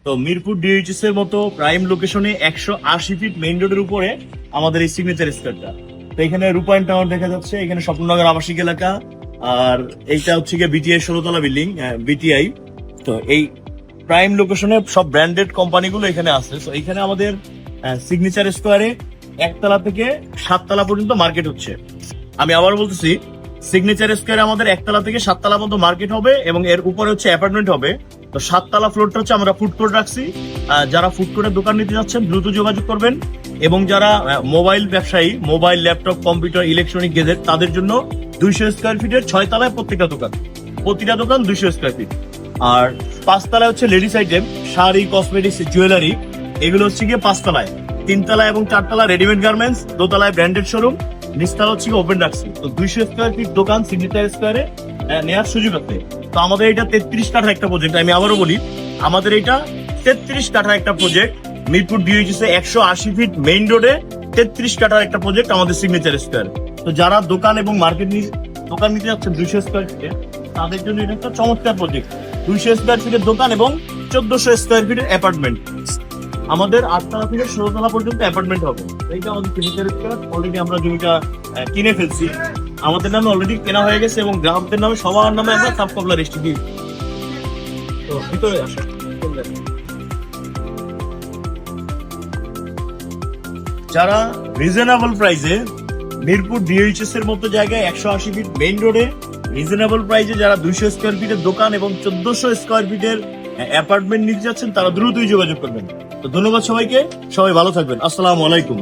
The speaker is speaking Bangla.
তো মিরপুর ডিএইচএস এর মতো প্রাইম লোকেশনে 180 ফিট মেইন রোডের উপরে আমাদের এই সিগনেচার স্কয়ারটা। তো এখানে রূপায়ণ টাওয়ার দেখা যাচ্ছে, এখানে স্বপ্ননগর আবাসিক এলাকা, আর এইটা হচ্ছে গিয়ে বিটিআই 16তলা বিল্ডিং, বিটিআই। তো এই প্রাইম লোকেশনে সব ব্র্যান্ডেড কোম্পানিগুলো এখানে আছে। তো এখানে আমাদের সিগনেচার স্কোয়ারে 1তলা থেকে 7তলা পর্যন্ত মার্কেট হচ্ছে। আমি আবার বলতেছি, সিগনেচার স্কোয়ারে আমাদের 1তলা থেকে 7তলা পর্যন্ত মার্কেট হবে এবং এর উপরে হচ্ছে অ্যাপার্টমেন্ট হবে। তো 7তলা ফ্লোরটা হচ্ছে আমরা ফুড কোর্ট রাখছি। যারা ফুড কোর্টের দোকান নিতে যাচ্ছেন দ্রুত যোগাযোগ করবেন, এবং যারা মোবাইল ব্যবসায়ী, mobile, laptop, computer, electronic gazette, তাদের জন্য 200 স্কোয়ার ফিটের 6তলায় প্রত্যেকটা দোকান 200 স্কোয়ার ফিট। আর 5তলায় হচ্ছে ladies item, sari, cosmetics, jewellery, এগুলো হচ্ছে গিয়ে 5তলায়। 3তলা এবং 4তলা রেডিমেড গার্মেন্টস, 2তলায় ব্র্যান্ডেড শোরুম, নিচতলা হচ্ছে ওপেন রাখছি। তো 200 স্কোয়ার ফিট দোকান সিগনেচার স্কোয়ারে নেওয়ার সুযোগ আছে। তো আমাদের এটা 33 কাঠার একটা প্রজেক্ট। আমি আবারও বলি, আমাদের এটা 33 কাঠার একটা project. Mirpur DOHS 180 feet main রোডে 33 কাঠার একটা প্রজেক্ট আমাদের সিগনেচার স্কোয়ার। তো যারা দোকান এবং দোকান নিতে যাচ্ছেন 200 স্কোয়ার ফিটে, তাদের জন্য এটা একটা চমৎকার প্রজেক্ট। 200 স্কোয়ার ফিটের দোকান এবং 1400 স্কোয়ার ফিটের অ্যাপার্টমেন্ট। আমাদের 8তলা থেকে 16তলা পর্যন্ত অ্যাপার্টমেন্ট হবে। এইটা আমাদের সিগনেচার স্কোয়ার। অলরেডি আমরা জমিটা কিনে ফেলছি, আমাদের নামে অলরেডি কেনা হয়ে গেছে, এবং গ্রাহকদের নামে সবার নামে আমরা সাব কবলা রেজিস্ট্রি দিই। তো ভিতরে আসো। যারা রিজনেবল প্রাইসে মিরপুর ডিএইচএস এর মতো জায়গায় 180 ফিট মেইন রোডে রিজনেবল প্রাইসে যারা 200 স্কোয়ার ফিটের দোকান এবং 1400 স্কোয়ার ফিটের অ্যাপার্টমেন্ট নিতে যাচ্ছেন, তারা দ্রুতই যোগাযোগ করবেন। তো ধন্যবাদ সবাইকে, সবাই ভালো থাকবেন। আসসালামু আলাইকুম।